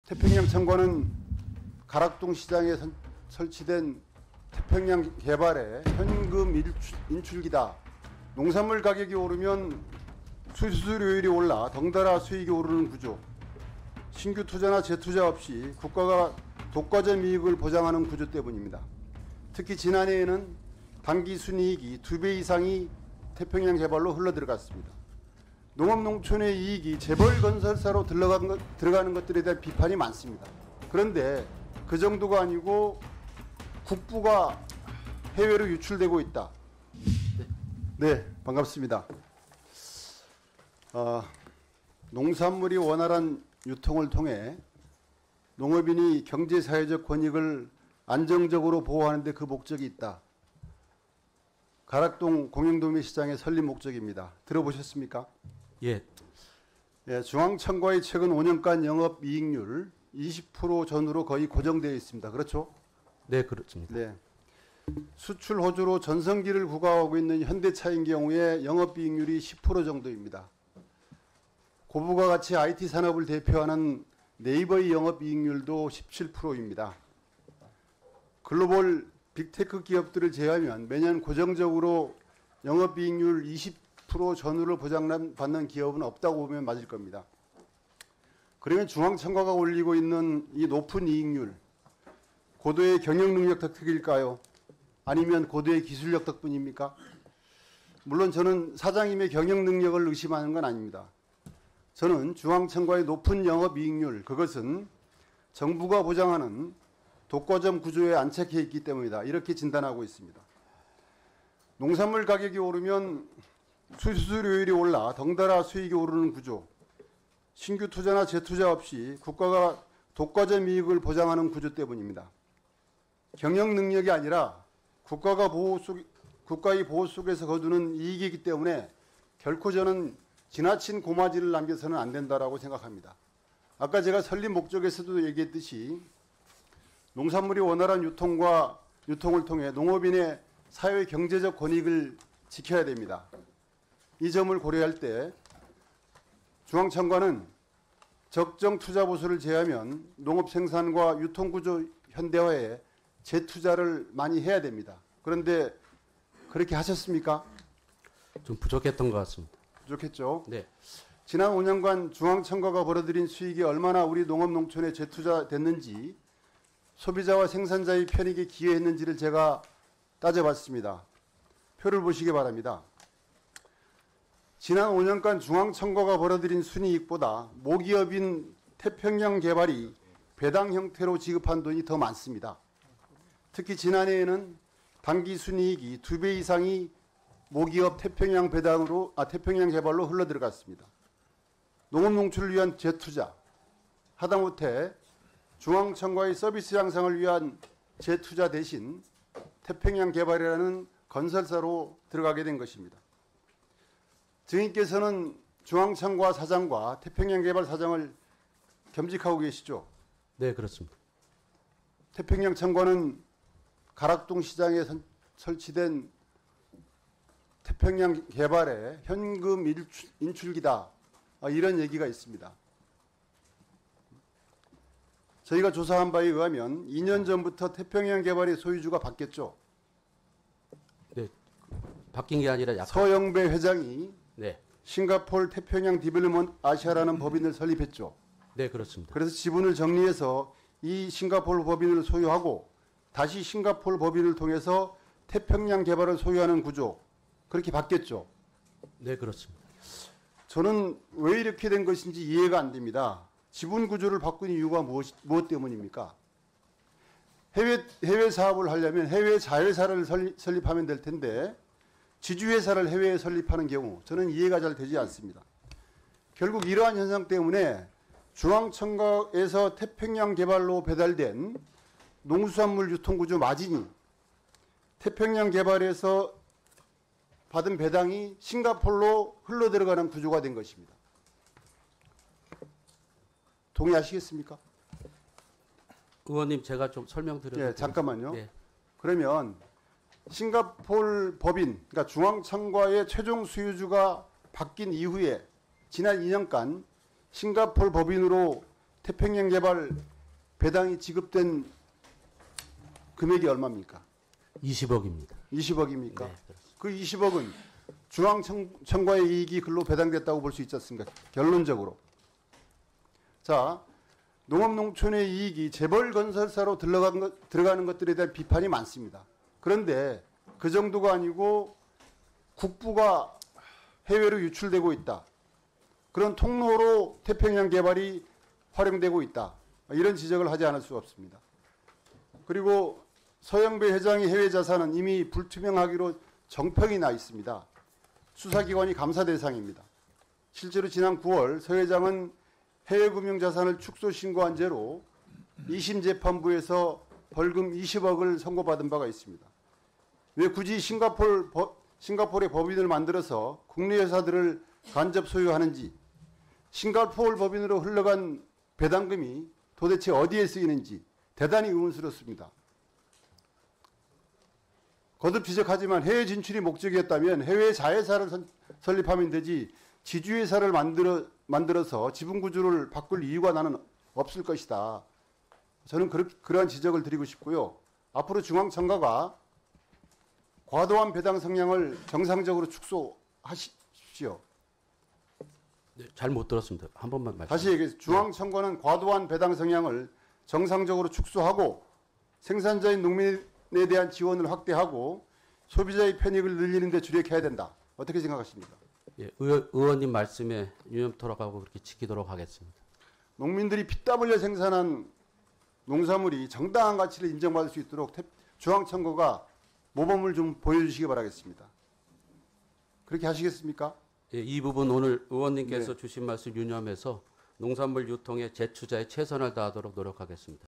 태평양 청과는 가락동 시장에 설치된 태평양 개발의 현금 인출기다. 농산물 가격이 오르면 수수료율이 올라 덩달아 수익이 오르는 구조. 신규 투자나 재투자 없이 국가가 독과점 이익을 보장하는 구조 때문입니다. 특히 지난해에는 단기 순이익이 2배 이상이 태평양 개발로 흘러들어갔습니다. 농업농촌의 이익이 재벌 건설사로 들어가는 것들에 대한 비판이 많습니다. 그런데 그 정도가 아니고 국부가 해외로 유출되고 있다. 네, 반갑습니다. 농산물이 원활한 유통을 통해 농업인이 경제사회적 권익을 안정적으로 보호하는 데 그 목적이 있다. 가락동 공영도매시장의 설립 목적입니다. 들어보셨습니까? 예. 예, 중앙청과의 최근 5년간 영업이익률 20% 전후로 거의 고정되어 있습니다. 그렇죠? 네, 그렇습니다. 네. 수출 호주로 전성기를 구가하고 있는 현대차인 경우에 영업이익률이 10% 정도입니다. 고부가 가치 IT 산업을 대표하는 네이버의 영업이익률도 17%입니다. 글로벌 빅테크 기업들을 제외하면 매년 고정적으로 영업이익률 20% 전후를 보장받는 기업은 없다고 보면 맞을 겁니다. 그러면 중앙청과가 올리고 있는 이 높은 이익률, 고도의 경영 능력 덕택일까요? 아니면 고도의 기술력 덕분입니까? 물론 저는 사장님의 경영 능력을 의심하는 건 아닙니다. 저는 중앙청과의 높은 영업이익률, 그것은 정부가 보장하는 독과점 구조에 안착해 있기 때문이다. 이렇게 진단하고 있습니다. 농산물 가격이 오르면 수수료율이 올라 덩달아 수익이 오르는 구조, 신규 투자나 재투자 없이 국가가 독과점 이익을 보장하는 구조 때문입니다. 경영 능력이 아니라 국가의 보호 속에서 거두는 이익이기 때문에 결코 저는 지나친 고마지를 남겨서는 안 된다라고 생각합니다. 아까 제가 설립 목적에서도 얘기했듯이 농산물이 원활한 유통을 통해 농업인의 사회 경제적 권익을 지켜야 됩니다. 이 점을 고려할 때 중앙청과는 적정 투자 보수를 제하면 농업 생산과 유통구조 현대화에 재투자를 많이 해야 됩니다. 그런데 그렇게 하셨습니까? 좀 부족했던 것 같습니다. 부족했죠? 네. 지난 5년간 중앙청과가 벌어들인 수익이 얼마나 우리 농업농촌에 재투자됐는지, 소비자와 생산자의 편익에 기여했는지를 제가 따져봤습니다. 표를 보시기 바랍니다. 지난 5년간 중앙청과가 벌어들인 순이익보다 모기업인 태평양 개발이 배당 형태로 지급한 돈이 더 많습니다. 특히 지난해에는 단기 순이익이 2배 이상이 모기업 태평양 개발로 흘러들어갔습니다. 농업농촌을 위한 재투자, 하다못해 중앙청과의 서비스 향상을 위한 재투자 대신 태평양 개발이라는 건설사로 들어가게 된 것입니다. 증인께서는 중앙청과 사장과 태평양 개발 사장을 겸직하고 계시죠? 네, 그렇습니다. 태평양 청과는 가락동 시장에 설치된 태평양 개발의 현금 인출기다. 이런 얘기가 있습니다. 저희가 조사한 바에 의하면 2년 전부터 태평양 개발의 소유주가 바뀌었죠. 네, 바뀐 게 아니라 약간. 서영배 회장이 네. 싱가포르 태평양 디벨롭먼트 아시아라는 법인을 설립했죠. 네, 그렇습니다. 그래서 지분을 정리해서 이 싱가포르 법인을 소유하고 다시 싱가포르 법인을 통해서 태평양 개발을 소유하는 구조, 그렇게 바뀌었죠. 네, 그렇습니다. 저는 왜 이렇게 된 것인지 이해가 안 됩니다. 지분 구조를 바꾼 이유가 무엇 때문입니까? 해외 사업을 하려면 해외 자회사를 설립하면 될 텐데 지주회사를 해외에 설립하는 경우 저는 이해가 잘 되지 않습니다. 결국 이러한 현상 때문에 중앙청과에서 태평양 개발로 배달된 농수산물 유통구조 마진이 태평양 개발에서 받은 배당이 싱가포르로 흘러들어가는 구조가 된 것입니다. 동의하시겠습니까? 의원님, 제가 좀 설명드려도 예, 잠깐만요. 네. 그러면 싱가포르 법인, 그러니까 중앙청과의 최종 수유주가 바뀐 이후에 지난 2년간 싱가포르 법인으로 태평양 개발 배당이 지급된 금액이 얼마입니까? 20억입니다. 20억입니까? 네, 그렇습니다. 그 20억은 중앙청과의 이익이 글로 배당됐다고 볼 수 있지 않습니까? 결론적으로. 자, 농업농촌의 이익이 재벌 건설사로 들어가는 것들에 대한 비판이 많습니다. 그런데 그 정도가 아니고 국부가 해외로 유출되고 있다. 그런 통로로 태평양 개발이 활용되고 있다. 이런 지적을 하지 않을 수 없습니다. 그리고 서영배 회장의 해외 자산은 이미 불투명하기로 정평이 나 있습니다. 수사기관이 감사 대상입니다. 실제로 지난 9월 서 회장은 해외 금융자산을 축소 신고한 죄로 2심 재판부에서 벌금 20억을 선고받은 바가 있습니다. 왜 굳이 싱가포르의 법인을 만들어서 국내 회사들을 간접 소유하는지, 싱가포르 법인으로 흘러간 배당금이 도대체 어디에 쓰이는지 대단히 의문스럽습니다. 거듭 지적하지만 해외 진출이 목적이었다면 해외 자회사를 설립하면 되지 지주회사를 만들어서 지분 구조를 바꿀 이유가 나는 없을 것이다. 저는 그러한 지적을 드리고 싶고요. 앞으로 중앙청가가 과도한 배당 성향을 정상적으로 축소하십시오. 네, 잘 못 들었습니다. 한 번만 말씀. 다시 얘기해서 중앙청과는 과도한 배당 성향을 정상적으로 축소하고 생산자인 농민에 대한 지원을 확대하고 소비자의 편익을 늘리는 데 주력해야 된다. 어떻게 생각하십니까? 예, 의원님 말씀에 유념토록하고 그렇게 지키도록 하겠습니다. 농민들이 피땀 흘려 생산한 농산물이 정당한 가치를 인정받을 수 있도록 중앙청과가 모범을 좀 보여주시기 바라겠습니다. 그렇게 하시겠습니까? 예, 이 부분 오늘 의원님께서 주신 말씀 유념해서 농산물 유통의 재투자에 최선을 다하도록 노력하겠습니다.